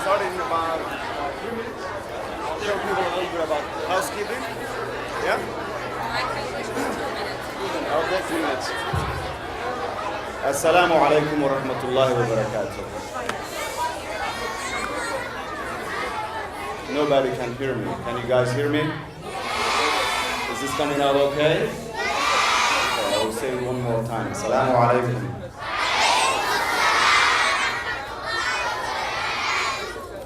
start in about 3 minutes. I'll show people a little bit about housekeeping. Yeah? Okay, 3 minutes. Assalamu alaikum wa rahmatullahi wa barakatuh. Nobody can hear me. Can you guys hear me? Is this coming out okay? Okay, I will say it one more time. Assalamu alaikum.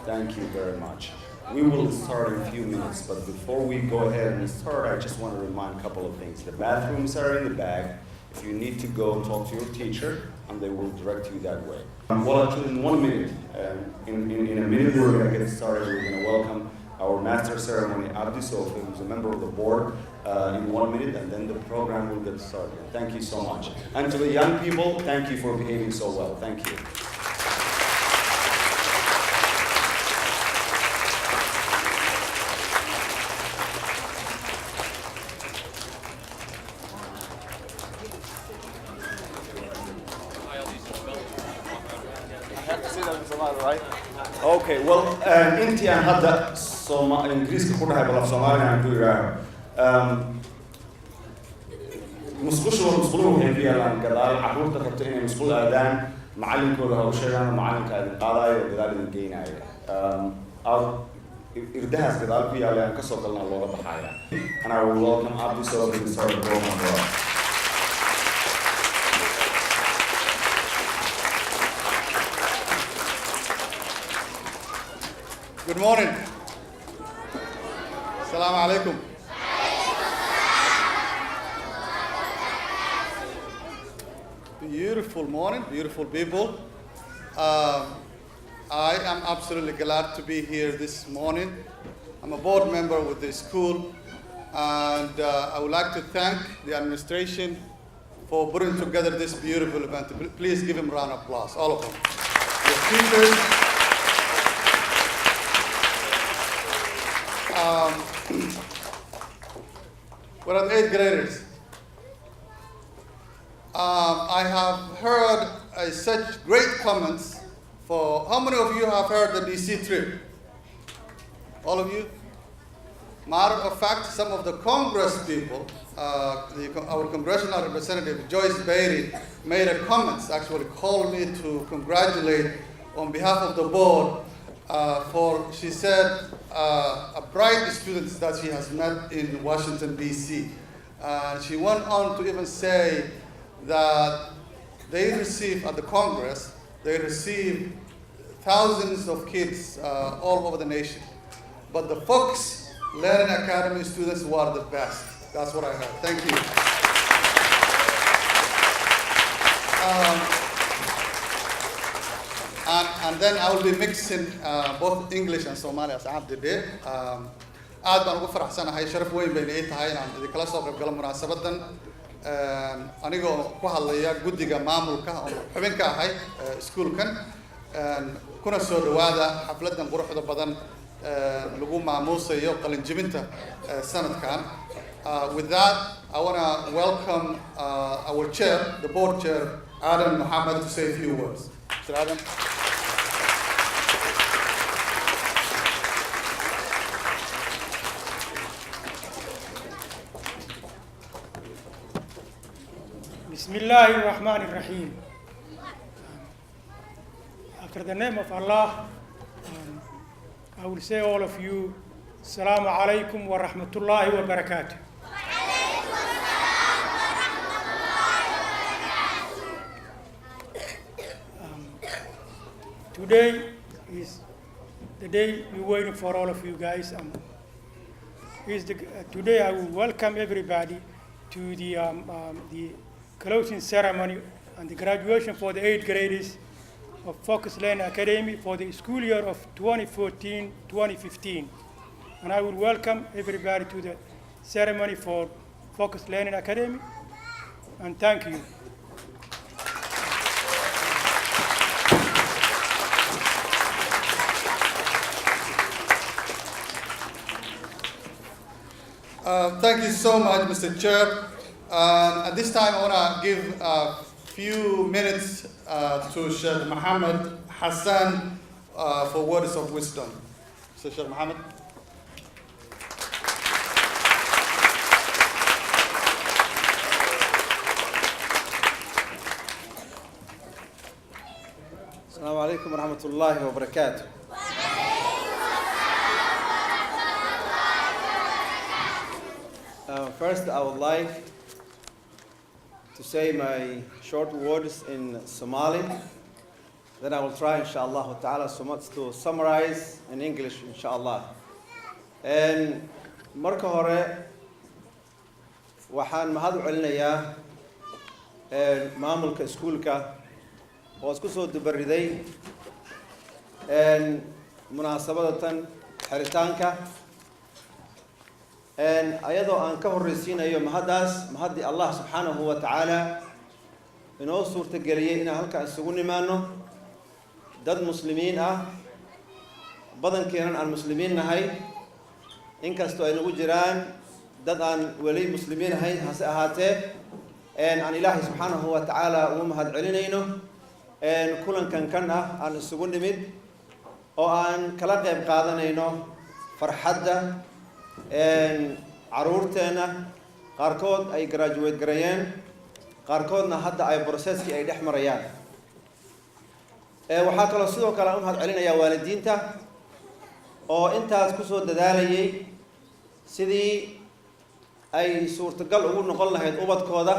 Thank you very much. We will start in a few minutes, but before we go ahead and start, I just want to remind a couple of things. The bathrooms are in the back. If you need to go, talk to your teacher, and they will direct you that way. Well, actually, in 1 minute, in a minute, we're going to get started. We're going to welcome our master ceremony, Abdi Sofi, who's a member of the board, in 1 minute, and then the program will get started. Thank you so much. And to the young people, thank you for behaving so well. Thank you. Right? Okay, well, intii aan hadda ingiriiska ku dhahay balaf Soomaaliga aan ku yiraahdo musqushu waxay ku yaalaan gadaal carruurta rabta inay musqul aadaan macallinkooda ha u sheegaan macallinka idin qaadayo oo gadaal idin geynayo irdahaas gadaal ku yaala aan kasoo galnaa looga baxaya and I will welcome Abdi Sofi to start the program. Good morning. Assalamu alaikum. Beautiful morning, beautiful people. I am absolutely glad to be here this morning. I'm a board member with the school, and I would like to thank the administration for putting together this beautiful event. Please give them a round of applause, all of them. The teachers, we're at 8th graders. I have heard such great comments. For how many of you have heard the DC trip? All of you? Matter of fact, some of the Congress people, our congressional representative Joyce Beatty made a comment, actually called me to congratulate on behalf of the board she said, a bright students that she has met in Washington, D.C. She went on to even say that they receive at the Congress, they receive thousands of kids all over the nation. But the Fox Learning Academy students were the best. That's what I heard. Thank you. And then I will be mixing both English and Somali as Abdi did. aad baan ugu faraxsanahay sharaf weyn bay ii tahay inaan idinkala soo qayb galo munaasabadan anigoo ku hadlaya guddiga maamulka oo xubin ka ahay iskuulkan kuna soo dhawaada xafladan quruxda badan lagu maamuusayo qalin jebinta sanadkan. With that, I want to welcome our chair, the board chair, Adam Muhammad, to say a few words. Mr. Adam. Bismillahir Rahmanir Rahim. After the name of Allah, I will say all of you, Assalamu alaikum wa rahmatullahi wa barakatuh. Today is the day we're waiting for all of you guys. Today I will welcome everybody to the closing ceremony and the graduation for the 8th graders of Focus Learning Academy for the school year of 2014-2015. And I will welcome everybody to the ceremony for Focus Learning Academy, and thank you. Thank you so much, Mr. Chair. At this time, I want to give a few minutes to Sheikh Mohammed Hassan for words of wisdom. So Sheikh Mohammed. السلام عليكم ورحمة الله وبركاته. First, I would like to say my short words in Somali. Then I will try, inshallah ta'ala, to summarize in English, inshallah. And marka hore, waxaan mahad u celinayaa maamulka iskuulka oo isku soo dubariday munaasabadatan xiritaanka ayadoo aan ka horreysiinayo mahadii Allah subhanahu wa ta'ala inoo suurtageliyay inaan halkaan isugu nimaano dad muslimiin ah badankeenan aan muslimiin nahay inkastoo ay nagu jiraan dad aan weli muslimiin ahayn hase ahaatee aan ilaahay subhanahu wa ta'ala ugu mahad celinayno kulankan kan ah aan isugu nimid oo aan kala qayb qaadanayno farxadda caruurteena qaarkood ay graduate gareeyeen qaarkoodna hadda ay processkii ay dhex marayaan waxaa kaloo sidoo kale aan u mahad celinayaa waalidiinta oo intaas ku soo dadaalayay sidii ay suurtagal ugu noqon lahayd ubadkooda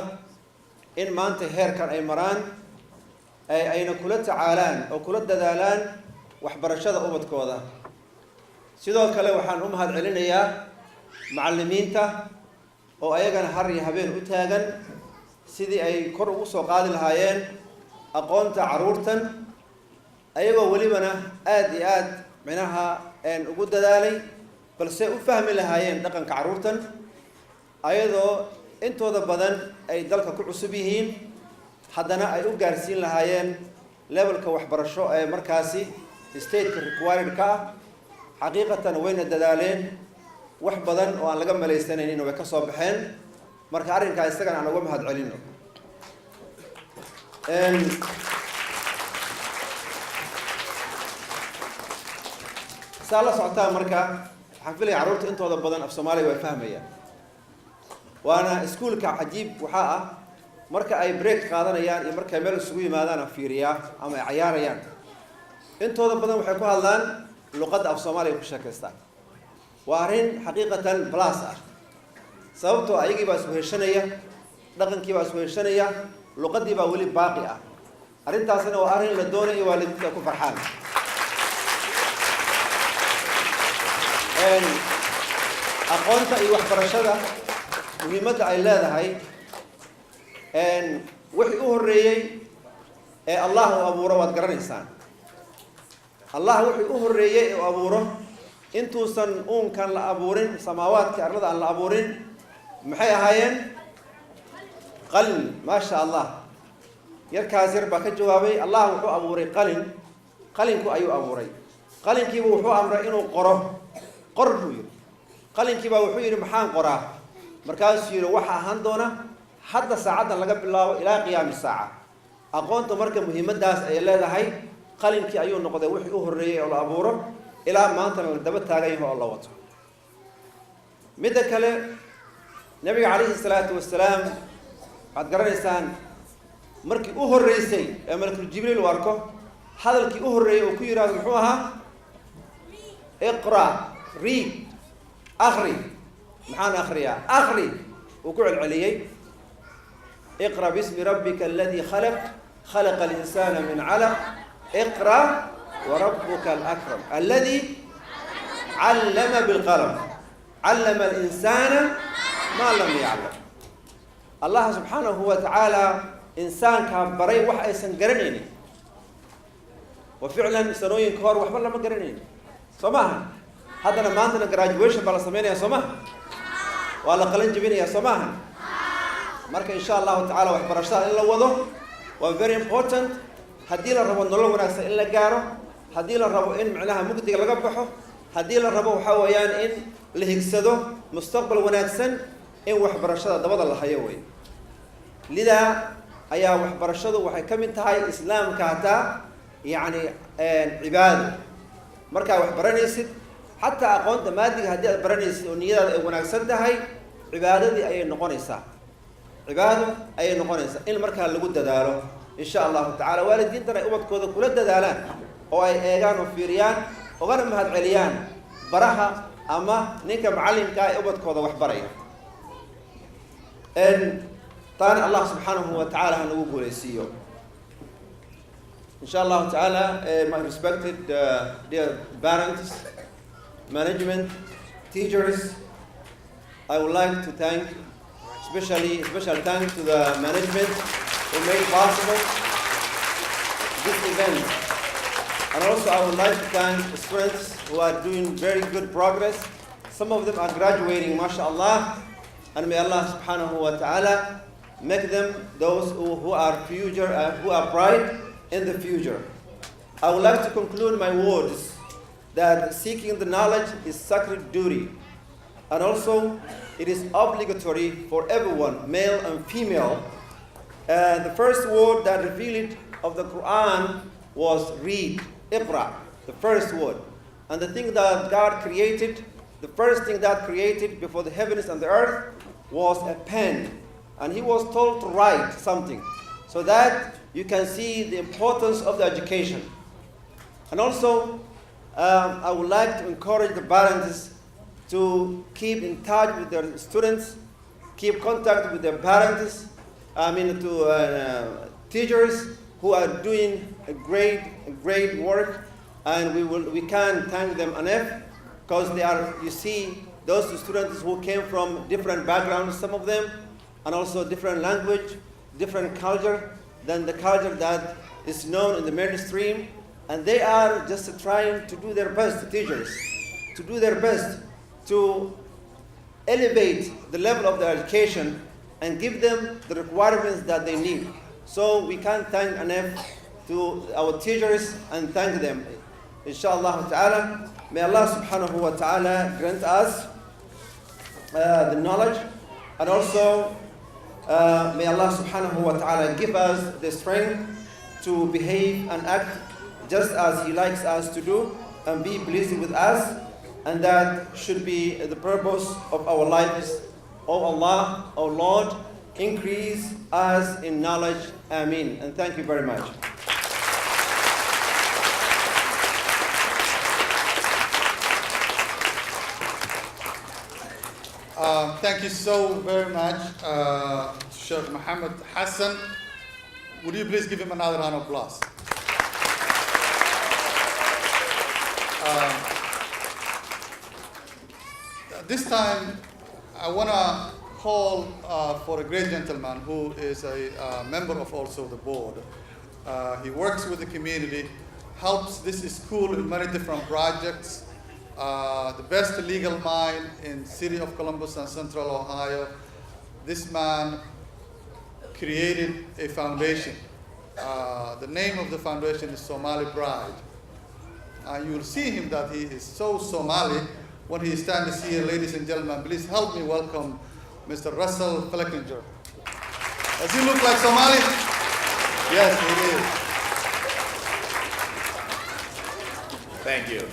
in maanta heerkan ay maraan ayna kula tacaalaan oo kula dadaalaan waxbarashada ubadkooda sidoo kale waxaan u mahad celinayaa macallimiinta oo ayagana har iyo habeen u taagan sidii ay kor ugu soo qaadi lahaayeen aqoonta caruurtan ayagoo welibana aad iyo aad minaha ugu dadaalay balse u fahmi lahaayeen dhaqanka caruurtan ayadoo intooda badan ay dalka ku cusub yihiin haddana ay u gaarsiin lahaayeen levelka waxbarasho ee markaasi stateka required ka ah xaqiiqatan wayna dadaaleen wax badan oo aan laga malaysanayn way ka soo baxeen marka arrinkaa isagana aan uga mahad celino saa la socotaa marka waxaan filaya carruurta intooda badan af soomaaliya way fahmayaan waana iskuulka cajiib waxaa ah marka ay break qaadanayaan iyo markay meel isugu yimaadaan aan fiiriyaa ama ay cayaarayaan intooda badan waxay ku hadlaan luqadda af soomaaliya ku sheekaystaan waa arrin xaqiiqatan plus ah sababtoo ayagii baa isweheshanaya dhaqankii baa isweheshanaya luqaddii baa weli baaqi ah arrintaasina waa arrin la doonayo waalidiinta ku farxaan aqoonta iyo waxbarashada muhiimadda ay leedahay wixii u horreeyey ee allah uu abuuro waad garanaysaan allah wixii u horreeyey ee uu abuuro intuusan uunkan la abuurin samaawaadka arlada aan la abuurin maxay ahaayeen qalin maasha allah yarkaas yar baa ka jawaabay allah wuxuu abuuray qalinku ayuu abuuray qalinkiiba wuxuu amray inuu qor buu yidhi qalinkiibaa wuxuu yidhi maxaan qoraa markaasuu yidhi waxa ahaan doona hadda saacaddan laga bilaabo ilaa qiyaami saaca aqoonta marka muhiimaddaas ay leedahay qalinkii ayuu noqday wixii u horreeyey oo la abuuro ilaa maantana la daba taagan yaho oo la wato midda kale nabiga calayhi salaatu wasalaam waxaad garanaysaan markii u horreysay ee malakul jibriil uu arko hadalkii u horreeyey uu ku yidhahdo muxuu ahaa iqra read akhri maxaan akhriyaa akhri uu ku celceliyey اقرأ باسم ربك الذي خلق الإنسان من علق اقرأ وربك الأكرم الذي علم بالقلم علم الإنسان ما لم يعلم الله سبحانه وتعالى إنسان كبري وحي سنقرنيني وفعلا سنوين كور وحبا لما قرنيني سماها هذا ما عندنا graduation بلا سمين يا سماها ولا قلن جبيني يا سماها marka insha Allah ta'ala waxbarashada in la wado waa very important hadii la rabo nolol wanaagsan in la gaaro hadii la rabo in macnaha mugdiga laga baxo hadii la rabo waxa weeyaan in la higsado mustaqbal wanaagsan in waxbarashada dabada la hayo way lida ayaa waxbarashadu waxay kamid tahay islaamka hata yani cibaado markaa wax baranaysid xataa aqoonta maadiga haddii aad baranaysid oo niyadaada ay wanaagsan tahay cibaadadii ayay noqonaysaa cibaado ayay noqonaysaa in markaa lagu dadaalo insha allahu tacaala waalidiintana ay ubadkooda kula dadaalaan oo ay eegaan oo fiiriyaan ogana mahadceliyaan baraha ama ninka macallinka ee ubadkooda wax baraya taana allah subxaanahu wa tacaala ha nagu guulaysiiyo insha allahu tacaala my respected dear parents, management, teachers, I would like to thank special thanks to the management who made possible this event. And also I would like to thank the students who are doing very good progress. Some of them are graduating, mashallah. And may Allah subhanahu wa ta'ala make them those who are future, who are bright in the future. I would like to conclude my words that seeking the knowledge is sacred duty. And also, it is obligatory for everyone, male and female. The first word that revealed of the Quran was read, Iqra, the first word. And the thing that God created, the first thing that created before the heavens and the earth was a pen. And he was told to write something so that you can see the importance of the education. And also, I would like to encourage the parents to keep in touch with their students, keep contact with their parents, to teachers who are doing a great work, and we can't thank them enough, because they are, you see, those students who came from different backgrounds, some of them, and also different language, different culture than the culture that is known in the mainstream, and they are just trying to do their best, teachers, to do their best to elevate the level of their education and give them the requirements that they need. So we can't thank enough to our teachers and thank them. Inshallah ta'ala, may Allah subhanahu wa ta'ala grant us the knowledge, and also may Allah subhanahu wa ta'ala give us the strength to behave and act just as He likes us to do and be pleased with us. And that should be the purpose of our lives. Oh Allah, oh Lord, increase us in knowledge. Ameen. And thank you very much. Thank you so very much, Sheikh Muhammad Hassan. Would you please give him another round of applause? This time, I want to call for a great gentleman who is a member of also the board. He works with the community, helps this school in many different projects. The best legal mind in city of Columbus and Central Ohio. This man created a foundation. The name of the foundation is Somali Pride. You will see him that he is so Somali when he stands here. Ladies and gentlemen, please help me welcome Mr. Russell Fleckinger. Does he look like Somali? Yes, he is. Thank you.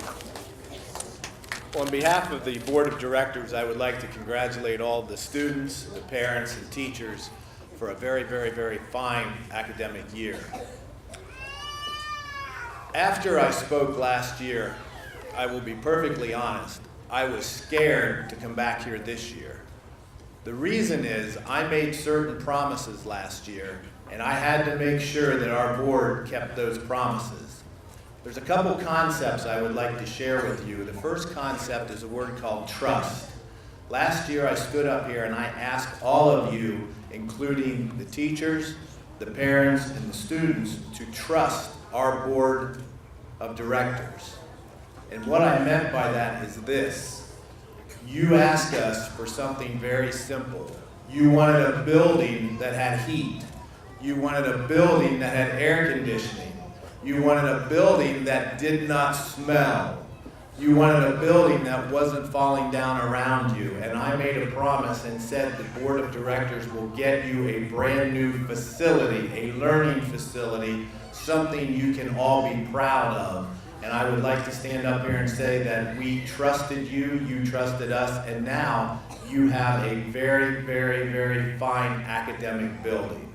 On behalf of the Board of Directors, I would like to congratulate all the students, the parents, and teachers for a very, very, very fine academic year. After I spoke last year, I will be perfectly honest, I was scared to come back here this year. The reason is I made certain promises last year, and I had to make sure that our board kept those promises. There's a couple concepts I would like to share with you. The first concept is a word called trust. Last year I stood up here and I asked all of you, including the teachers, the parents, and the students, to trust our board of directors. And what I meant by that is this. You asked us for something very simple. You wanted a building that had heat. You wanted a building that had air conditioning. You wanted a building that did not smell. You wanted a building that wasn't falling down around you. And I made a promise and said the board of directors will get you a brand new facility, a learning facility, something you can all be proud of. And I would like to stand up here and say that we trusted you, you trusted us, and now you have a very, very, very fine academic building.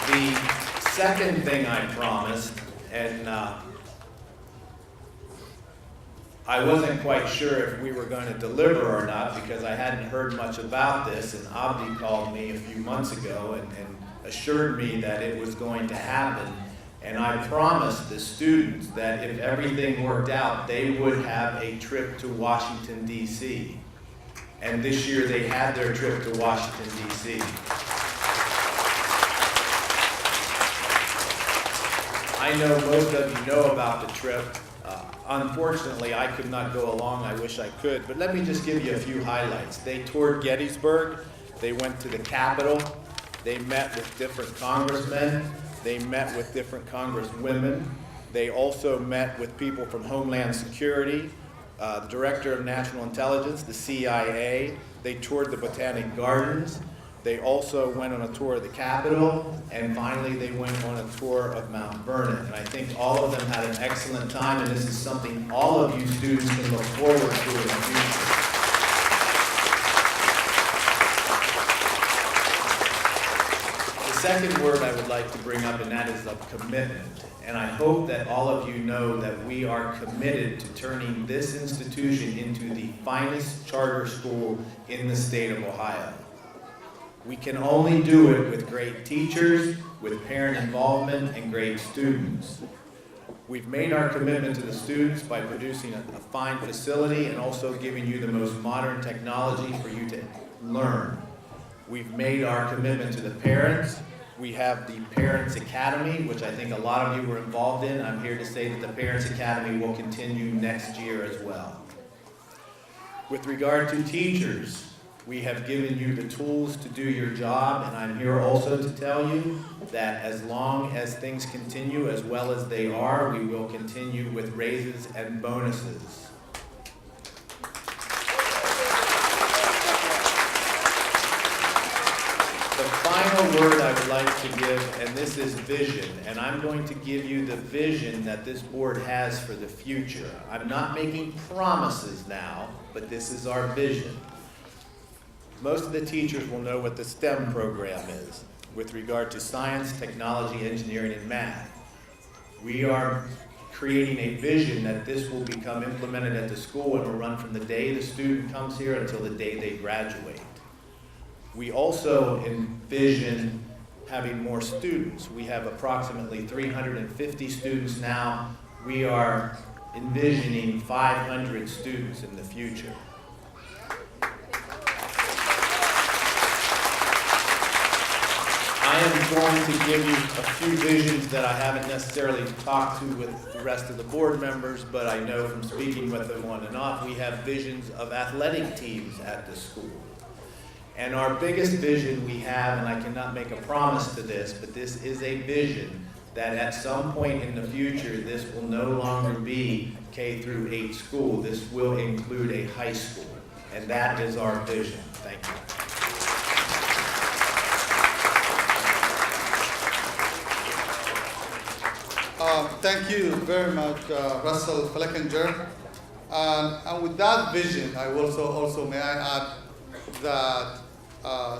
The second thing I promised, and I wasn't quite sure if we were going to deliver or not because I hadn't heard much about this, and Abdi called me a few months ago and assured me that it was going to happen. And I promised the students that if everything worked out, they would have a trip to Washington, D.C. And this year they had their trip to Washington, D.C. I know most of you know about the trip. Unfortunately, I could not go along. I wish I could. But let me just give you a few highlights. They toured Gettysburg. They went to the Capitol. They met with different congressmen. They met with different congresswomen. They also met with people from Homeland Security, the Director of National Intelligence, the CIA. They toured the Botanic Gardens. They also went on a tour of the Capitol, and finally they went on a tour of Mount Vernon. And I think all of them had an excellent time, and this is something all of you students can look forward to in the future. The second word I would like to bring up, and that is of commitment. And I hope that all of you know that we are committed to turning this institution into the finest charter school in the state of Ohio. We can only do it with great teachers, with parent involvement, and great students. We've made our commitment to the students by producing a fine facility and also giving you the most modern technology for you to learn. We've made our commitment to the parents. We have the Parents Academy, which I think a lot of you were involved in. I'm here to say that the Parents Academy will continue next year as well. With regard to teachers, we have given you the tools to do your job, and I'm here also to tell you that as long as things continue as well as they are, we will continue with raises and bonuses. The final word I would like to give, and this is vision, and I'm going to give you the vision that this board has for the future. I'm not making promises now, but this is our vision. Most of the teachers will know what the STEM program is with regard to science, technology, engineering, and math. We are creating a vision that this will become implemented at the school and will run from the day the student comes here until the day they graduate. We also envision having more students. We have approximately 350 students now. We are envisioning 500 students in the future. I am going to give you a few visions that I haven't necessarily talked to with the rest of the board members, but I know from speaking with them on and off, we have visions of athletic teams at the school. And our biggest vision we have, and I cannot make a promise to this, but this is a vision that at some point in the future, this will no longer be K through 8 school. This will include a high school. And that is our vision. Thank you. Thank you very much, Russell Fleckinger. And with that vision, I also may I add that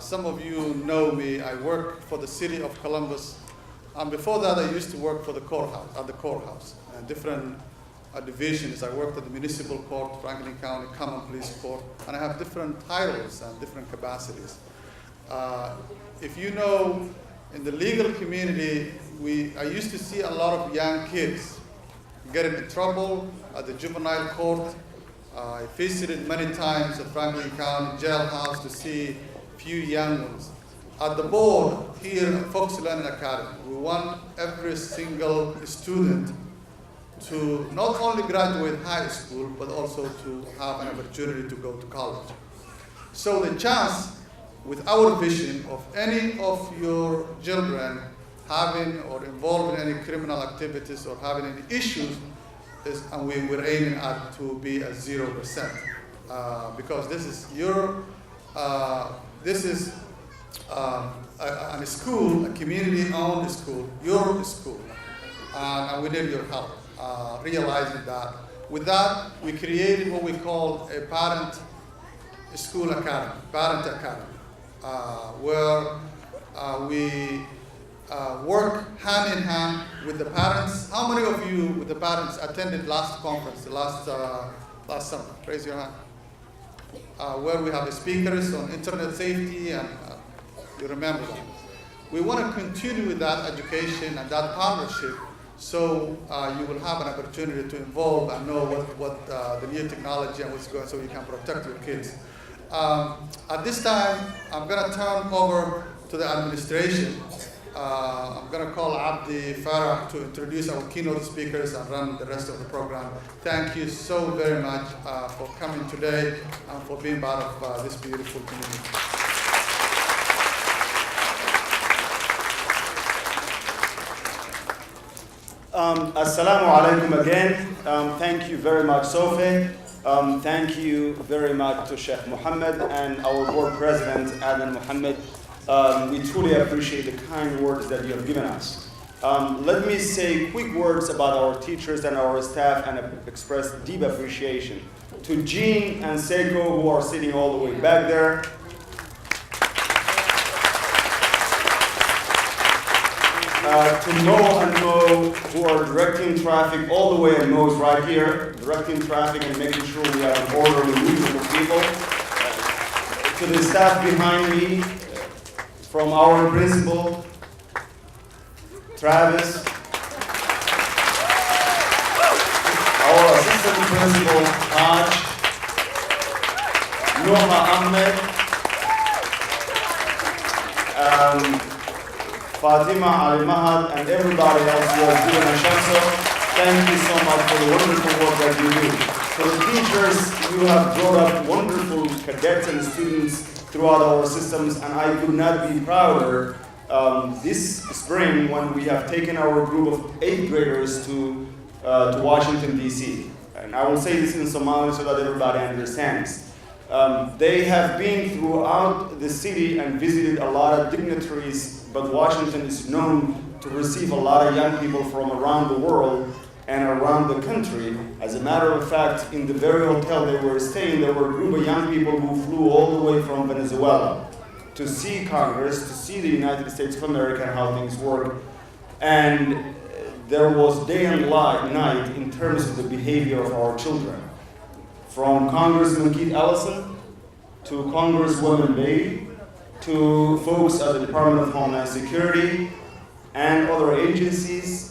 some of you know me. I work for the city of Columbus, and before that, I used to work for the courthouse, at the courthouse, and different divisions. I worked at the municipal court, Franklin County Common Police Court, and I have different titles and different capacities. If you know, in the legal community, I used to see a lot of young kids get into trouble at the juvenile court. I visited many times at Franklin County jailhouse to see a few young ones. At the board here at Fox Learning Academy, we want every single student to not only graduate high school, but also to have an opportunity to go to college. So the chance with our vision of any of your children having or involved in any criminal activities or having any issues is, and we're aiming at to be at 0%, because this is your, a school, a community-owned school, your school, and we need your help realizing that. With that, we created what we call a parent school academy, parent academy, where we work hand in hand with the parents. How many of you with the parents attended last conference, last summer? Raise your hand. Where we have speakers on internet safety, and you remember that. We want to continue with that education and that partnership, so you will have an opportunity to involve and know what the new technology and what's going, so you can protect your kids. At this time, I'm going to turn over to the administration. I'm going to call Abdi Farah to introduce our keynote speakers and run the rest of the program. Thank you so very much for coming today and for being part of this beautiful community. Assalamu alaikum again. Thank you very much, Sophie. Thank you very much to Sheikh Mohammed and our board president, Adnan Mohammed. We truly appreciate the kind words that you have given us. Let me say quick words about our teachers and our staff and express deep appreciation to Jean and Seiko, who are sitting all the way back there. To Mo and Mo, who are directing traffic all the way, and Mo's right here, directing traffic and making sure we have an orderly movement of people. To the staff behind me, from our principal, Travis, our assistant principal, Haj, Noha Ahmed, Fatima Ali Mahad, and everybody else who has given a chance. Thank you so much for the wonderful work that you do. For the teachers, you have brought up wonderful cadets and students throughout our systems, and I could not be prouder this spring when we have taken our group of 8th graders to Washington, D.C. And I will say this in Somali so that everybody understands. They have been throughout the city and visited a lot of dignitaries, but Washington is known to receive a lot of young people from around the world and around the country. As a matter of fact, in the very hotel they were staying, there were a group of young people who flew all the way from Venezuela to see Congress, to see the United States of America and how things work. And there was day and night in terms of the behavior of our children. From Congressman Keith Ellison to Congresswoman Bailey to folks at the Department of Homeland Security and other agencies.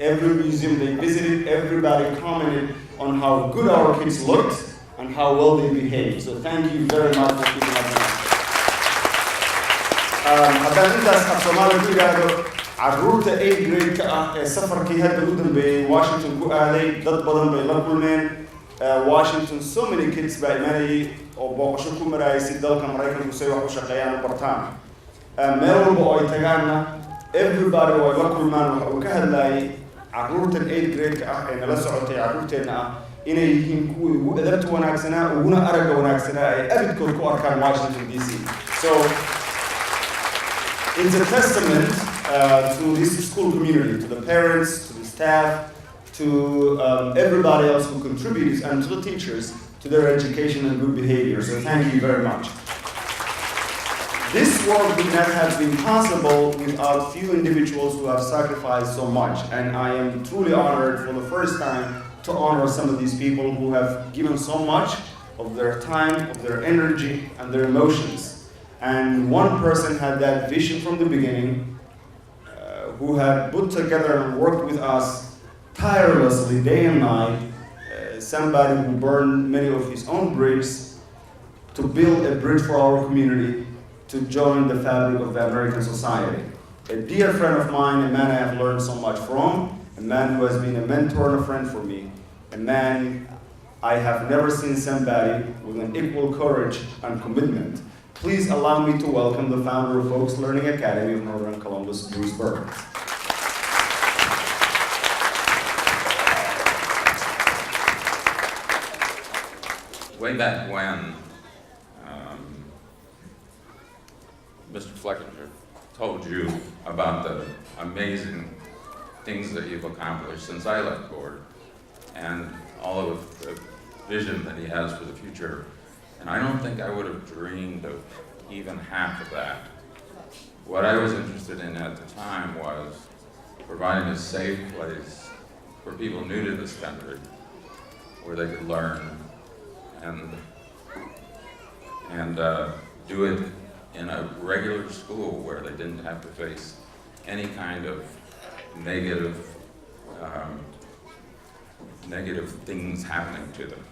Every museum they visited, everybody commented on how good our kids looked and how well they behaved. So thank you very much for keeping up with us. Haddaan intaas Soomaaliya ku yiraahdo carruurta 8th grade-ka ah ee safarkii hadda u dambeeyay Washington ku aaday, dad badan bay la kulmeen. Washington, so many kids baa imanayay oo booqasho ku marayay si dalka Maraykanku say wax u shaqeeyaan u bartaan. Meel walba oo ay tagaanna, everybody oo ay la kulmaan waxa uu ka hadlayay carruurtan 8th grade-ka ah ee nala socotay carruurteenna ah inay yihiin kuwii ugu edabta wanaagsanaa, uguna aragga wanaagsanaa ay abidkood ku arkaan Washington, D.C. So it's a testament to this school community, to the parents, to the staff, to everybody else who contributes, and to the teachers, to their education and good behavior. So thank you very much. This work would not have been possible without few individuals who have sacrificed so much. And I am truly honored for the first time to honor some of these people who have given so much of their time, of their energy, and their emotions. And one person had that vision from the beginning, who had put together and worked with us tirelessly day and night, somebody who burned many of his own bridges to build a bridge for our community to join the fabric of the American society. A dear friend of mine, a man I have learned so much from, a man who has been a mentor and a friend for me, a man I have never seen somebody with an equal courage and commitment. Please allow me to welcome the founder of Folks Learning Academy of Northern Columbus, Bruce Berg. Way back when, Mr. Fleckinger told you about the amazing things that you've accomplished since I left board, and all of the vision that he has for the future. And I don't think I would have dreamed of even half of that. What I was interested in at the time was providing a safe place for people new to this country, where they could learn and do it in a regular school where they didn't have to face any kind of negative things happening to them.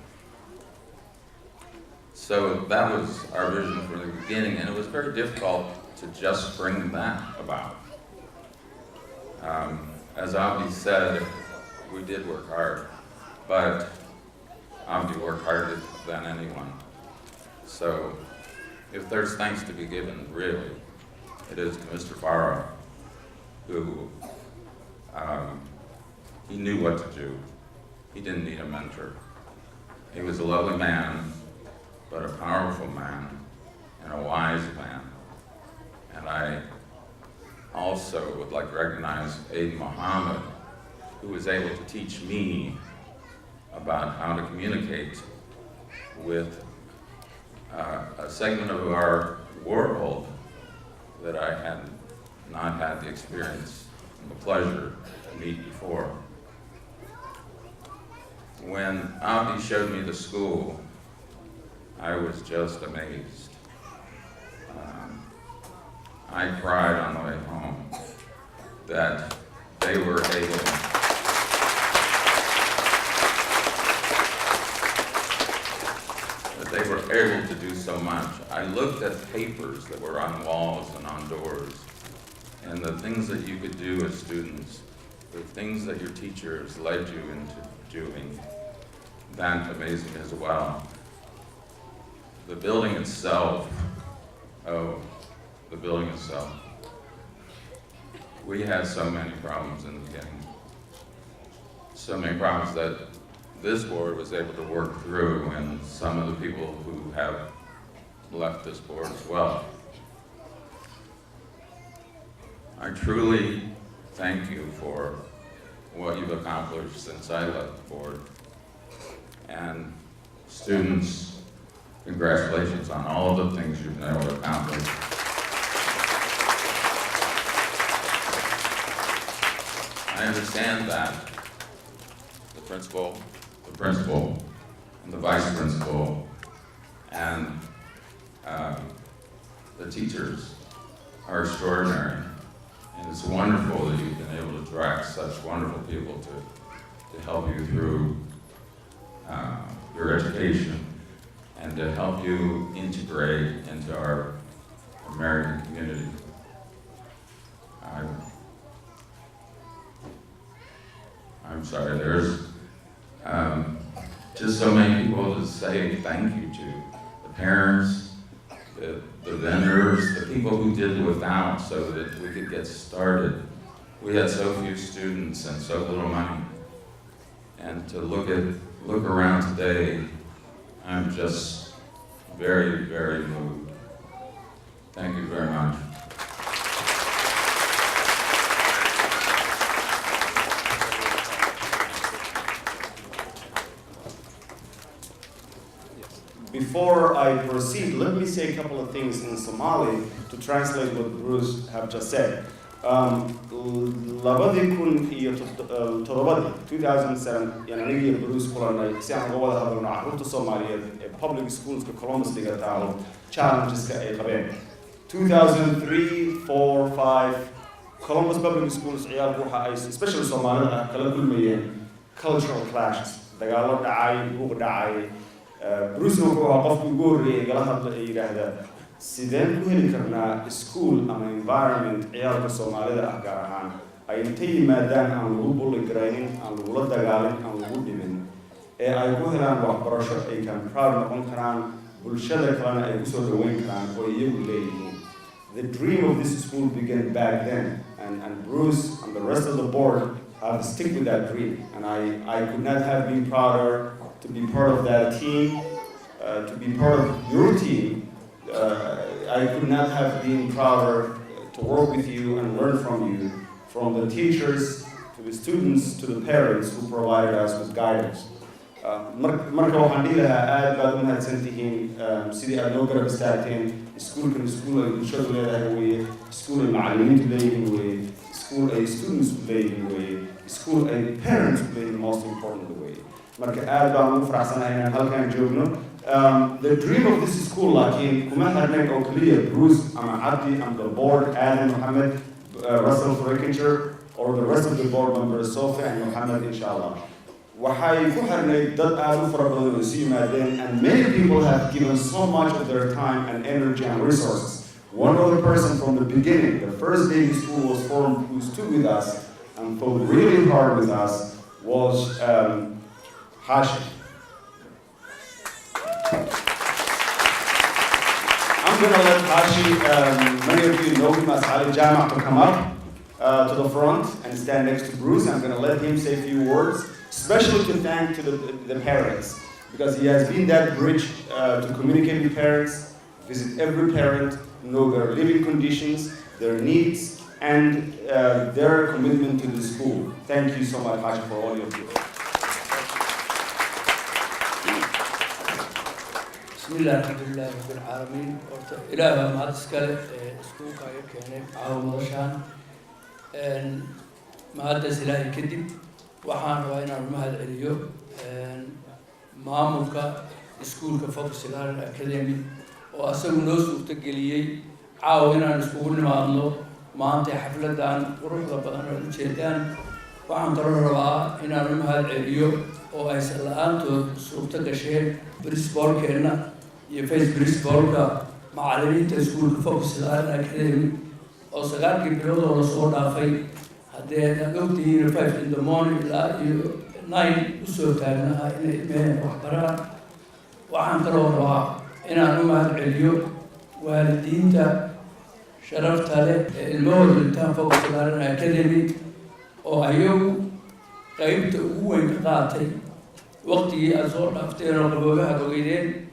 So that was our vision from the beginning, and it was very difficult to just bring that about. As Abdi said, we did work hard, but Abdi worked harder than anyone. So if there's thanks to be given, really, it is to Mr. Farah, who he knew what to do. He didn't need a mentor. He was a lovely man, but a powerful man and a wise man. And I also would like to recognize Aiden Muhammad, who was able to teach me about how to communicate with a segment of our world that I had not had the experience and the pleasure to meet before. When Abdi showed me the school, I was just amazed. I cried on the way home that they were able to do so much. I looked at papers that were on walls and on doors, and the things that you could do as students, the things that your teachers led you into doing, that amazed me as well. The building itself, the building itself. We had so many problems in the beginning. So many problems that this board was able to work through, and some of the people who have left this board as well. I truly thank you for what you've accomplished since I left the board. And students, congratulations on all of the things you've been able to accomplish. I understand that the principal, and the vice principal, and the teachers are extraordinary. And it's wonderful that you've been able to attract such wonderful people to help you through your education and to help you integrate into our American community. I'm sorry, there's just so many people to say thank you to. The parents, the vendors, the people who did without so that we could get started. We had so few students and so little money. And to look around today, I'm just very, very moved. Thank you very much. Before I proceed, let me say a couple of things in Somali to translate what Bruce have just said. 2007 يعني anigii Bruce kulanay si aan uga wada hadalno carruurta Soomaaliyeed ee public schools-ka Columbus dhigata challenges-ka ay qabeen. 2003, 4, 5 Columbus public schools ciyaalku waxa ay especially Soomaalida kala kulmayeen cultural clashes, dagaalo dhacay, buuq dhacay. Bruce wuxuu ahaa qofkii ugu horreeyay igala hadla ee yidhaahda sideen ku heli karnaa school ama environment ciyaalka Soomaalida ah gaar ahaan ay intay yimaadaan aan lagu bulli garaynin, aan lagula dagaalin, aan lagu dhimin ee ay ku helaan waxbarasho ay kan proud noqon karaan, bulshada kalena ay kusoo dhaweyn karaan oo iyagu leeyihiin. The dream of this school began back then, and Bruce and the rest of the board have stick with that dream, and I could not have been prouder to be part of that team, to be part of your team, I could not have been prouder to work with you and learn from you, from the teachers, to the students, to the parents who provided us with guidance. Marka waxaan dhihi lahaa aad baad u mahadsan tihiin sidii aad noo garab istaagteen. Iskuulkan iskuul ay bulshadu leedahay weeye, iskuul ay macallimiintu leeyihiin weeye, iskuul ay students leeyihiin weeye, iskuul ay parents leeyihiin most importantly weeye. Marka aad baan ugu faraxsanahay inaan halkan joogno. The dream of this school laakiin kuma xirnayn oo keliya Bruce ama Abdi ama the board, Adam, Mohammed, Russell Frankinger, or the rest of the board members, Sophia and Mohammed, inshallah. Waxay ku xirnayd dad aad u fara badan oo isu yimaadeen, and many people have given so much of their time and energy and resources. One other person from the beginning, the first day the school was formed, who stood with us and fought really hard with us was Hashim. I'm going to let Hashi, many of you know him as Ali Jama, to come up to the front and stand next to Bruce. I'm going to let him say a few words, especially to thank to the parents, because he has been that bridge to communicate with parents, visit every parent, know their living conditions, their needs, and their commitment to the school. Thank you so much, Hashi, for all your work. بسم الله الحمد لله رب العالمين. إلهي ما تسكل سكوك يكيني عاو مدشان ما هدس إلهي كدب وحان وإنا المهد عليو ماموكا سكولك فوكس إلهي الأكاديمي وأسأل نوسو تقليي عاو إنا نسكولنا ما أنه ما أنت حفلة دان وروح لبغانا الجيدان وحان قرر ربا إنا المهد عليو وأسأل أنتو سوكتك شيء بريسبول كينا يفيز بريسبولكا معلمين تسكول فوكس الأكاديمي أو سجال كبيرود ولا صور دافي هذا نقطي 5 in the morning لا 9 أسبوع تاعنا إن وحبران وعن كلام إن أنا ما اليو والدين تا شرفت عليه الموضوع اللي تام فوكس الأكاديمي أو أيوه قيمت هو انقطاعي وقتي أزور أفتح رقبها قويدين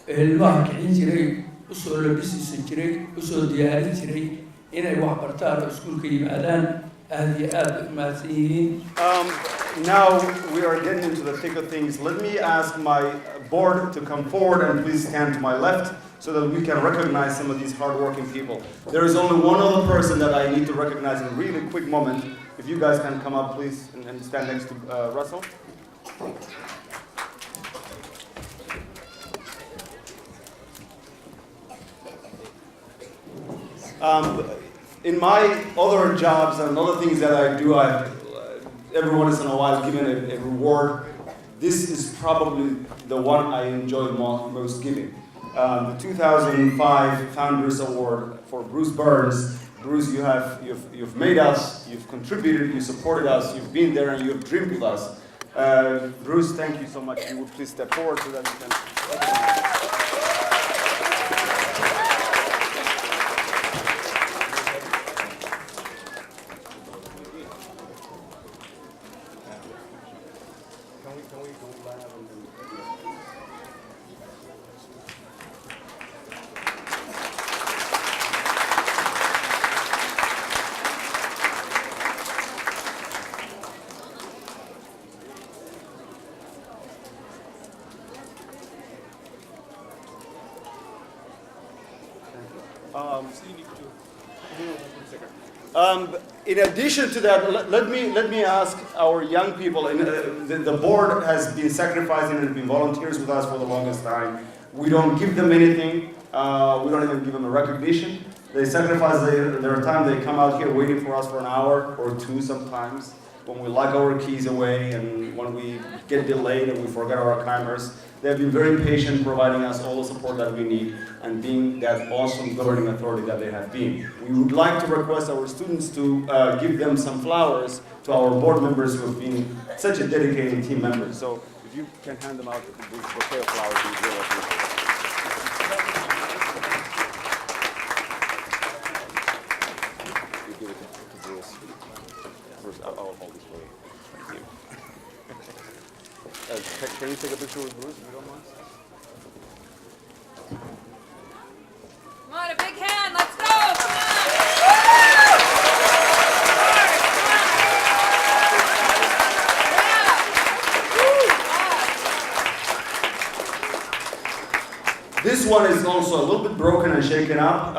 الماء كعين جري أسول لبسي سجري أسول دياري جري إن وحبرتها سكول كيم أذان أهدي أب ماسين. Now we are getting into the thick of things. Let me ask my board to come forward and please stand to my left so that we can recognize some of these hardworking people. There is only one other person that I need to recognize in a really quick moment. If you guys can come up, please, and stand next to Russell. In my other jobs and other things that I do, I've every once in a while given a reward. This is probably the one I enjoy most giving. The 2005 Founders Award for Bruce Burns. Bruce, you've made us, you've contributed, you supported us, you've been there and you've dreamed with us. Bruce, thank you so much. You would please step forward so that we can. In addition to that, let me ask our young people. The board has been sacrificing and been volunteers with us for the longest time. We don't give them anything. We don't even give them a recognition. They sacrifice their time. They come out here waiting for us for an hour or two sometimes. When we lock our keys away and when we get delayed and we forget our cameras. They have been very patient, providing us all the support that we need and being that awesome governing authority that they have been. We would like to request our students to give them some flowers to our board members who have been such a dedicated team member. So if you can hand them out this bouquet of flowers, we really appreciate it. You give it to Bruce. Bruce, I'll hold this for you. Thank you. Can you take a picture with Bruce if you don't mind? Come on, a big this one is also a little bit broken and shaken up.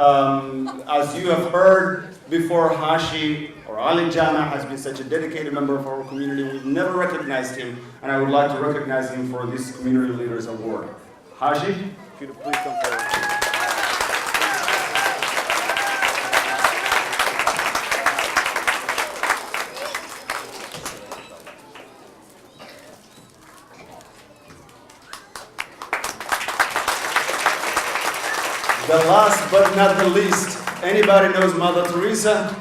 As you have heard before, Hashi or Ali Jama has been such a dedicated member of our community. We've never recognized him, and I would like to recognize him for this Community Leaders Award. Hashi, if you would please come forward. The last but not the least, anybody knows Mother Teresa?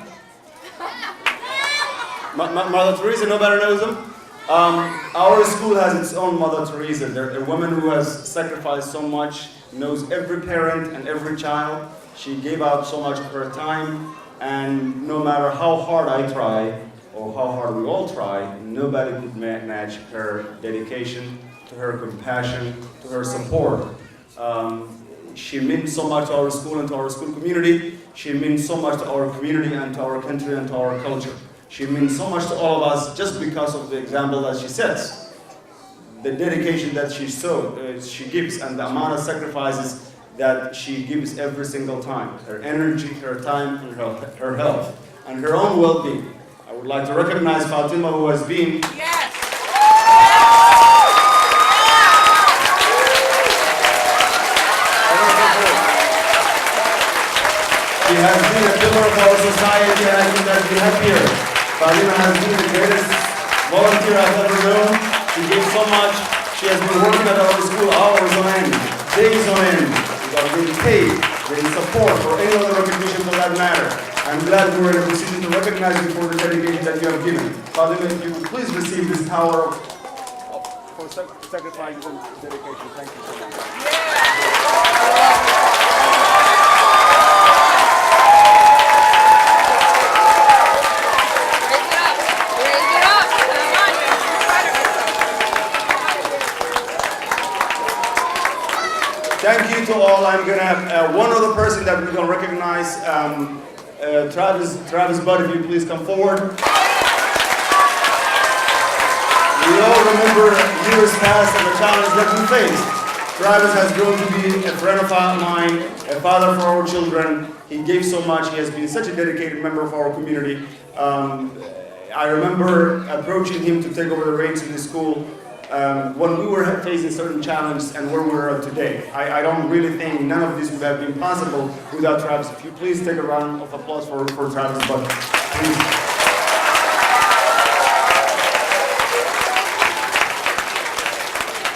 Mother Teresa, nobody knows them? Our school has its own Mother Teresa. They're a woman who has sacrificed so much, knows every parent and every child. She gave out so much of her time, and no matter how hard I try, or how hard we all try, nobody could match her dedication, to her compassion, to her support. She means so much to our school and to our school community. She means so much to our community and to our country and to our culture. She means so much to all of us just because of the example that she sets. The dedication that she gives, and the amount of sacrifices that she gives every single time. Her energy, her time, and her health, and her own well-being. I would like to recognize Fatima, who has been She has been a pillar of our society, and I think that we have here. Fatima has been the greatest volunteer I've ever known. She gives so much. She has been working at our school hours on end, days on end, without being paid, getting support, or any other recognition for that matter. I'm glad we were in a position to recognize you for the dedication that you have given. Fatima, if you would please receive this tower for sacrifice and dedication. Thank you so much. Thank you to all. I'm going to have one other person that we're going to recognize. Travis Budd, if you please come forward. We all remember years past and the challenge that we faced. Travis has grown to be a friend of mine, a father for our children. He gave so much. He has been such a dedicated member of our community. I remember approaching him to take over the reins in the school when we were facing certain challenges and where we are today. I don't really think none of this would have been possible without Travis. If you please take a round of applause for Travis Budd. Please.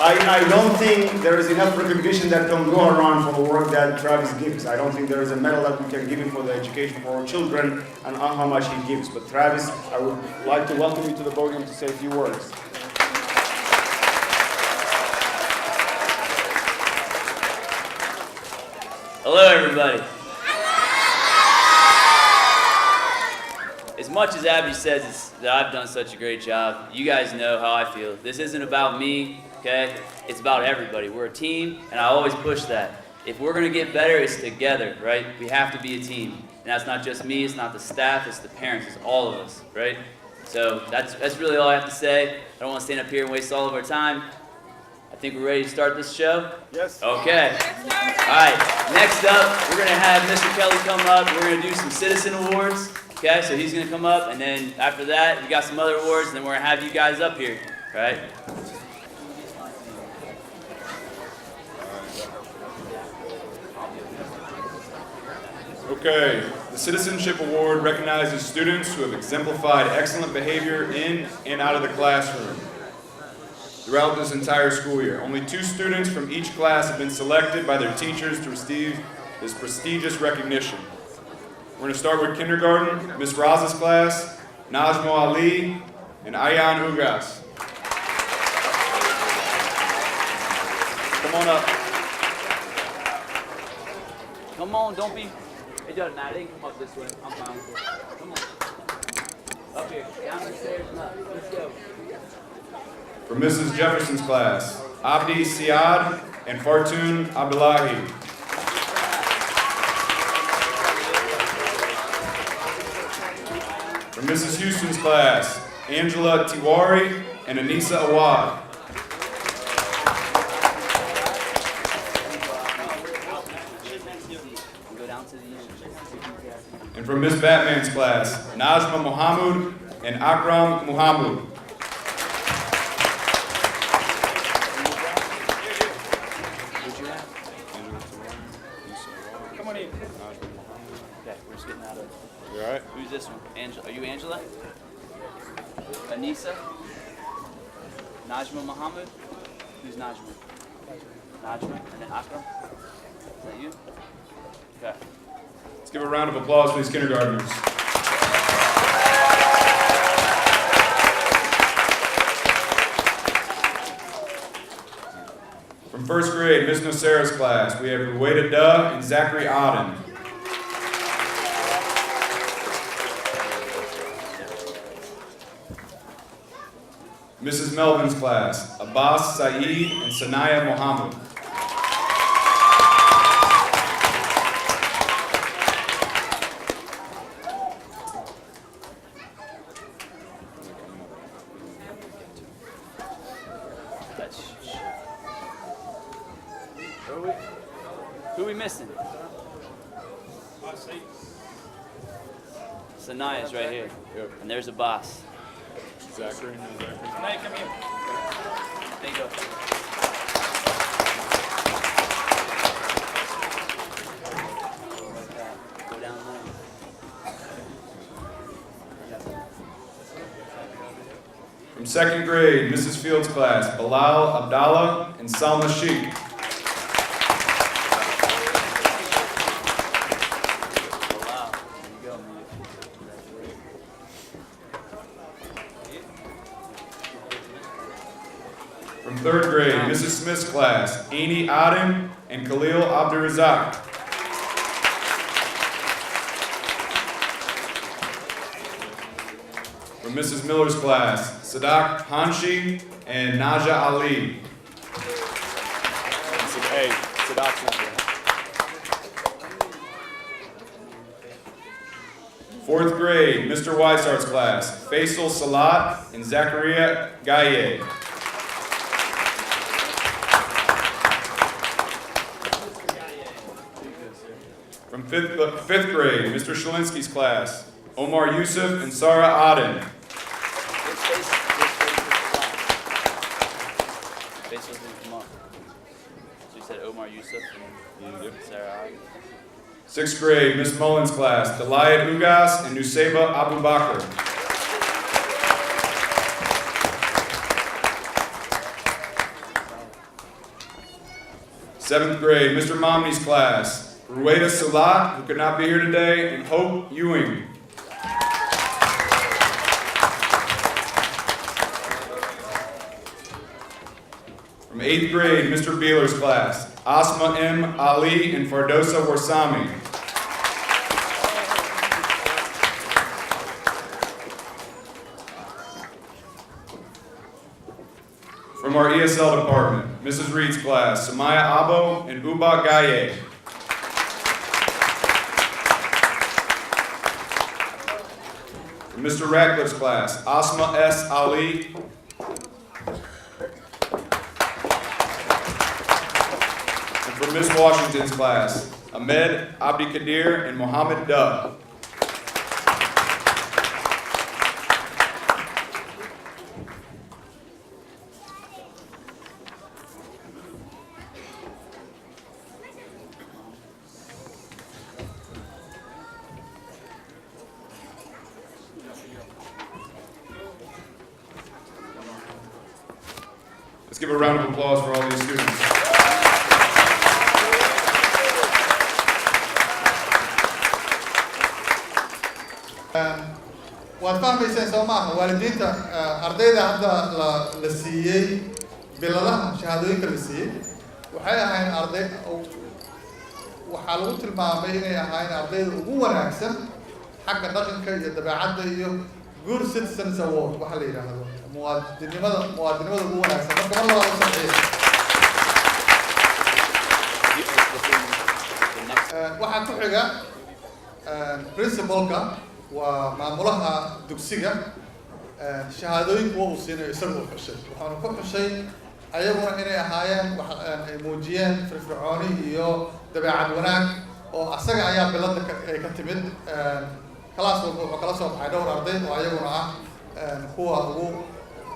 I don't think there is enough recognition that can go around for the work that Travis gives. I don't think there is a medal that we can give him for the education for our children and how much he gives. But Travis, I would like to welcome you to the podium to say a few words. Hello, everybody. As much as Abby says that I've done such a great job, you guys know how I feel. This isn't about me, okay? It's about everybody. We're a team, and I always push that. If we're gonna get better, it's together, right? We have to be a team. And that's not just me, it's not the staff, it's the parents, it's all of us, right? So that's really all I have to say. I don't wanna stand up here and waste all of our time. I think we're ready to start this show? Yes. Okay. All right, next up, we're gonna have Mr. Kelly come up. We're gonna do some citizen awards. Okay, so he's gonna come up, and then after that, we got some other awards, and then we're gonna have you guys up here, right? Okay, the Citizenship Award recognizes students who have exemplified excellent behavior in and out of the classroom throughout this entire school year. Only 2 students from each class have been selected by their teachers to receive this prestigious recognition. We're going to start with kindergarten, Ms. Raza's class, Najmo Ali, and Ayan Ugas. Come on up. Come on, don't be. It doesn't matter. They can come up this way. I'm fine with it. Come on. Up here. Down the stairs and up. Let's go. For Mrs. Jefferson's class, Abdi Siad and Fartun Abdullahi. For Mrs. Houston's class, Angela Tiwari and Anissa Awad. from Miss Batman's class, Najma Mohammed and Akram Muhammad. Come on in. Okay, we're just getting out of. You all right? Who's this one? Angela? Are you Angela? Anissa? Najma Muhammad? Who's Najma? Najma and then Akram? Is that you? Okay. Let's give a round of applause for these kindergartners. From first grade, Miss Nocera's class, we have Rueda Duh and Zachary Odden. Mrs. Melvin's class, Abbas Saeed and Sanaya Mohammed. Who are we missing? Sanaya's right here. Yep. And there's a boss. Zachary. Now you come here. There you go. Go down there. From second grade, Mrs. Fields' class, Bilal Abdallah and Salma Sheikh. Wow. There you go, man. From third grade, Mrs. Smith's class, Aini Aden and Khalil Abdurazak. From Mrs. Miller's class, Sadak Hanshi and Naja Ali. Hey, Sadak's not here. Fourth grade, Mr. Weisart's class, Faisal Salat and Zachariah Gaye. From fifth grade, Mr. Shalinsky's class, Omar Yusuf and Sarah Aden. Faisal didn't come up. So you said Omar Yusuf and Sarah Aden. Sixth grade, Miss Mullins' class, Delayat Ugas and Nusayba Abu Bakr. Seventh grade, Mr. Momney's class, Rueda Salat, who could not be here today, and Hope Ewing. From eighth grade, Mr. Beeler's class, Asma M. Ali and Fardosa Warsami. From our ESL department, Mrs. Reed's class, Samaya Abo and Uba Gaye. From Mr. Radcliffe's class, Asma S. Ali. And from Miss Washington's class, Ahmed Abdi Kadir and Mohammed Duh. Let's give a round of applause for all these students. waad fahmayseen soo maaha waalidiinta ardayda hadda la siiyey biladaha shahaadooyinka la siiyey waxay ahayn arday waxaa lagu tilmaamay inay ahayn ardayda ugu wanaagsan xagga dhaqanka iyo dabeecadda iyo good citizens award waxa la yidhaahdo muwaadinimada ugu wanaagsan marka mar labaad u saxiix waxaa ku xiga principalka waa maamulaha dugsiga shahaadooyinku waa uu siinayo isagoo xushay waxaanu ku xushay ayaguna inay ahaayeen ay muujiyeen firfircooni iyo dabeecad wanaag oo asaga ayaa bilada ka timid class walba wuxuu kala soo baxay dhowr arday oo ayaguna ah kuwa ugu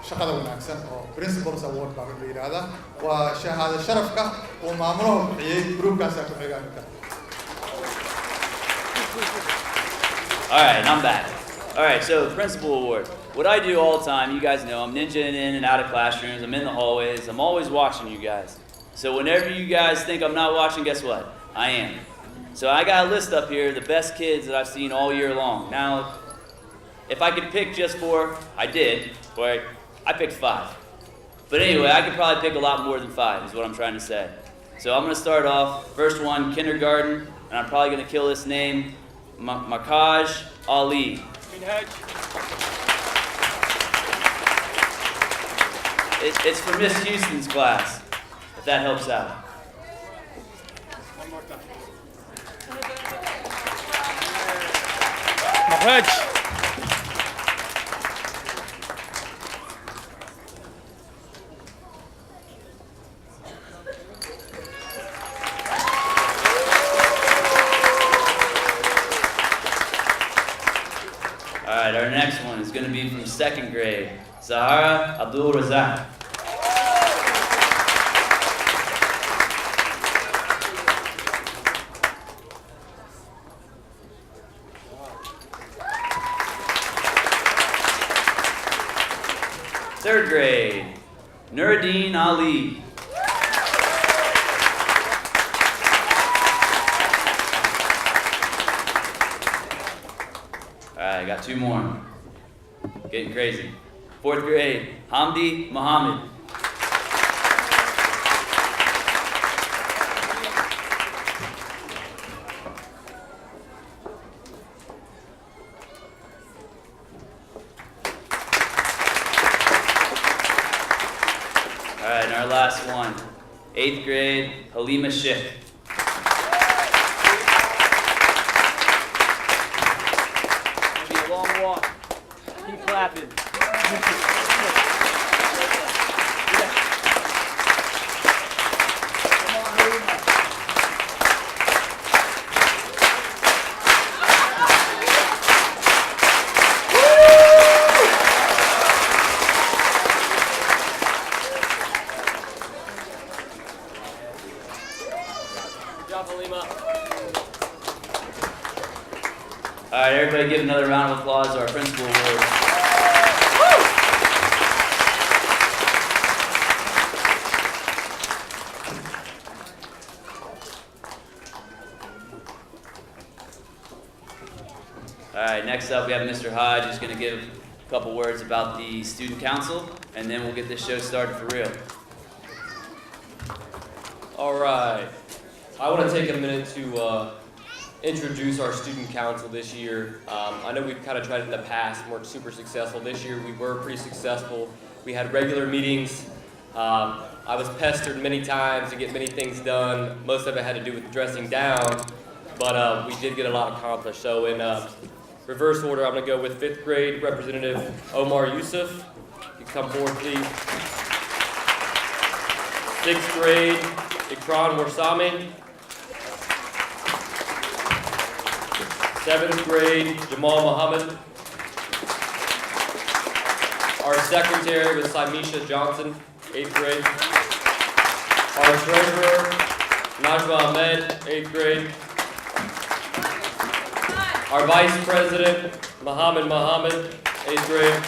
shaqada wanaagsan oo principals award baa la yiraahdaa waa shahaado sharafka oo maamulaha bixiyay groupkaas ku xigaan ka. All right, I'm back. All right, so principal award. What I do all the time, you guys know, I'm ninjaing in and out of classrooms. I'm in the hallways. I'm always watching you guys. So whenever you guys think I'm not watching, guess what? I am. So I got a list up here, the best kids that I've seen all year long. Now, if I could pick just 4, I did, but I picked 5. But anyway, I could probably pick a lot more than 5 is what I'm trying to say. So I'm gonna start off, first one, kindergarten, and I'm probably gonna kill this name, Makaj Ali. It's for Miss Houston's class, if that helps out. Maharaj. All right, our next one is going to be from 2nd grade, Zahara Abdul Razak. Third grade, Nuruddin Ali. I got 2 more. Getting crazy. 4th grade, Hamdi Muhammad. All right, and our last one, 8th grade, Halima Sheikh. Keep clapping. All right, everybody give another round of applause to our principal award. All right, next up we have Mr. Hodge, who's going to give a couple words about the student council, and then we'll get this show started for real. All right, I want to take a minute to introduce our student council this year. I know we've kind of tried it in the past and weren't super successful. This year we were pretty successful. We had regular meetings. I was pestered many times to get many things done. Most of it had to do with dressing down, but we did get a lot accomplished. So in reverse order, I'm going to go with 5th grade Representative Omar Yusuf. You come forward, please. 6th grade Ikran Warsame. 7th grade, Jamal Muhammad. Our secretary was Saimisha Johnson, 8th grade. Our treasurer, Najma Ahmed, 8th grade. Our vice president, Muhammad Muhammad, 8th grade.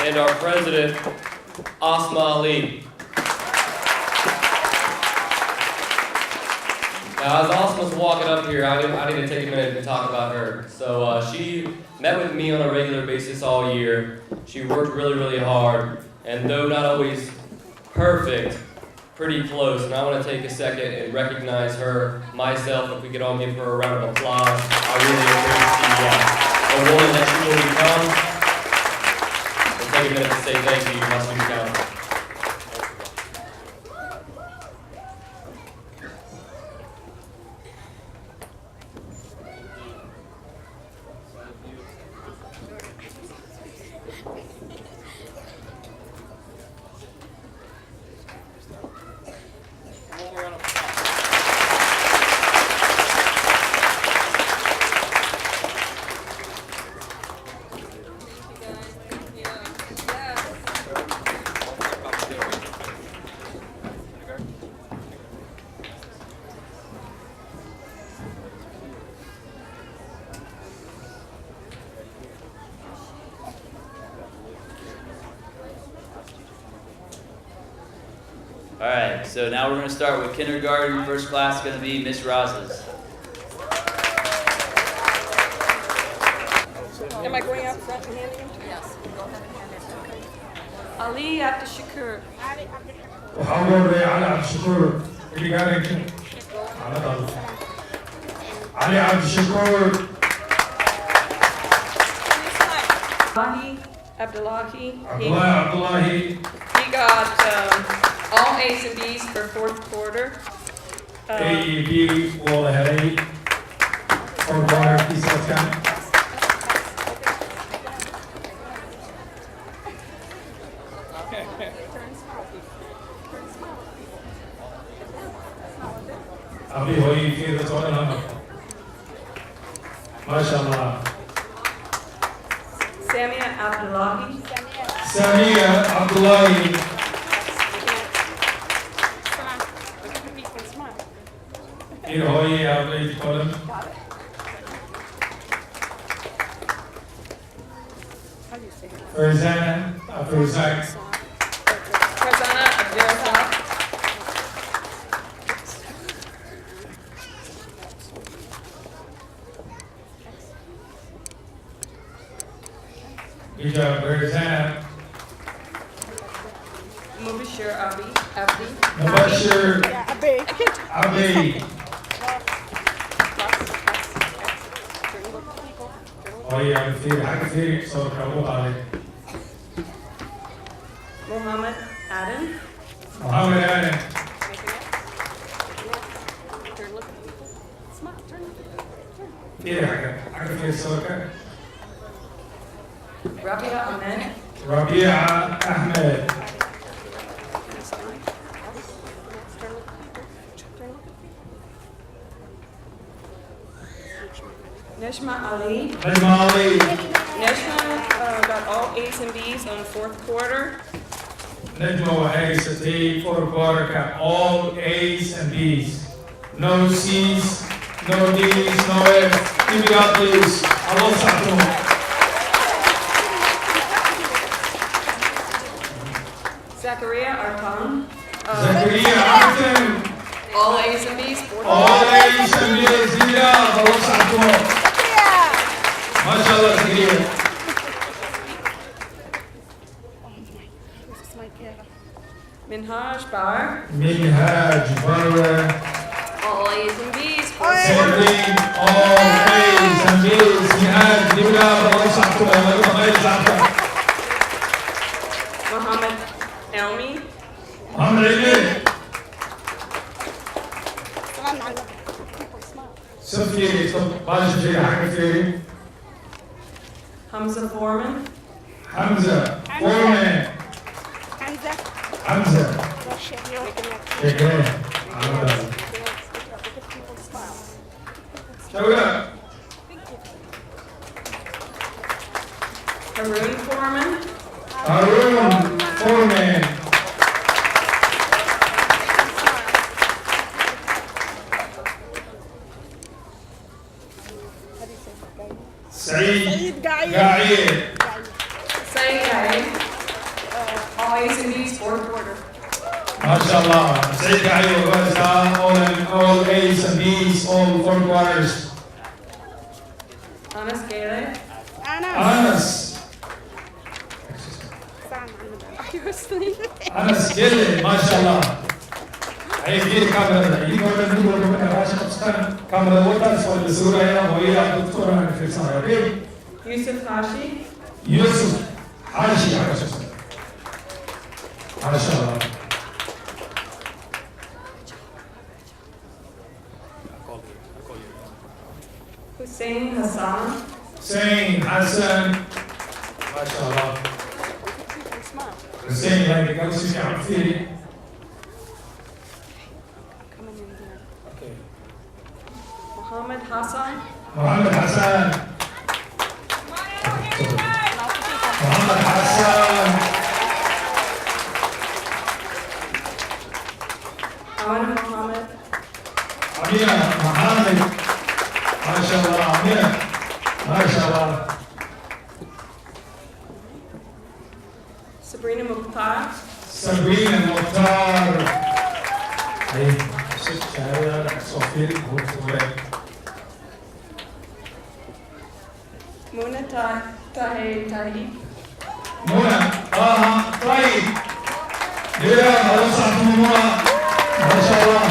And our president, Asma Ali. Now, as Asma's walking up here, I need to take a minute to talk about her. So she met with me on a regular basis all year. She worked really, really hard, and though not always perfect, pretty close. And I want to take a second and recognize her myself. If we could all give her a round of applause, I really appreciate the woman that she will become. And take a minute to say thank you to my student council. Okay, so now we're going to start with kindergarten. First class is going to be Miss Rosas. Am I going out front and handing them to you? Yes, go ahead and hand it to them. Ali Abdi Shakur. waxaa ugu horeeya cali cabdishakuur iligaarinka cali cabdishakuur Abdullahi. Abdullahi. He got all A's and B's for fourth quarter. A iyo B wuu la helay fourth sanadkan abi hooyinkeeda toodhanama maasha allah Samia Abdullahi. Samia Abdullahi iyo hooye aabayd toodhan Farzana Abdulrazak Farzana Abdulrazak. Ija Farzana Mubashir Abdi. Mubashir Abi hooye aan fiiri xagga fiiri sawirka ugu qaaday Muhammad Adam. Muhammad Adam fiiri xagga fiiri sawirka Rabia Ahmed. Rabia Ahmed Neshma Ali. Najma Ali Neshma got all A's and B's on fourth quarter. Najma waxay haysatay fourth quarter-ka all A's and B's no C's no D's no F's give it up please Allah sacto Zachariah Arpan. Zakaria Artem All A's and B's. Fourth all quarter. A's and B's give it up Allah sacto mashallah Zakaria Minhaj Bar. Minhaj Barra All A's and B's. Sending all A's and B's Minhaj give it up Allah sacto Muhammad Elmi. Muhammad Ali Safiri baş bir hakifiri Hamza Foreman. Hamza Foreman Hamza Şekre anladım Şöyle Harun Foreman. Harun Foreman Saeed Gaid Saeed Gaid. All A's and B's. Fourth quarter. MashaAllah Saeed Gaid was all A's and B's all four quarters Anas Gale. Anas Anas Gele MashaAllah Hey, bir kamerada, iyi gördüğünüz gibi bu kadar çıkan kamerada ortası var. Suraya boya doktora nefesan yapıyor. Yusuf Hashi. Yusuf Hashi arkadaşlar. Maşallah. Hussein Hassan. Hüseyin Hasan. Maşallah. Hüseyin yani kalsın ya Fili. Muhammad Hassan. Muhammad Hasan. Muhammad Hasan. Amina Muhammad. Amina Muhammad. MashaAllah Amina. MashaAllah. Sabrina Mukhtar. Sabrina Mukhtar. shahaadada Sofil Hurtuwe. Muna Tahe Tahi. Muna Taha Taib. Dia harus semua. Mashallah.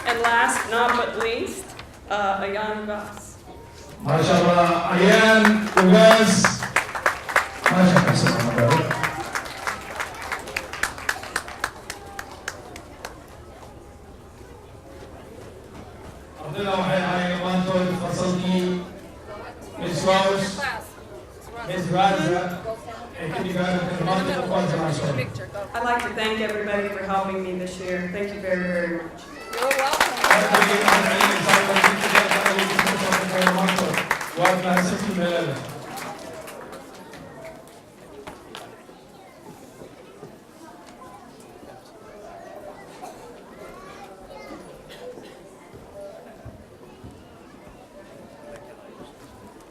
And last, not but least, Ayan Ross. Mashallah. Ayan Ugas. Mashallah. Abdullah waxay ahaayeen dhammaantood fasalkii Miss Rose, Miss Raza, ee kindergarten dhammaantood ku qaadanaysay. I'd like to thank everybody for helping me this year. Thank you very, very much. Waa mahadsantihiin.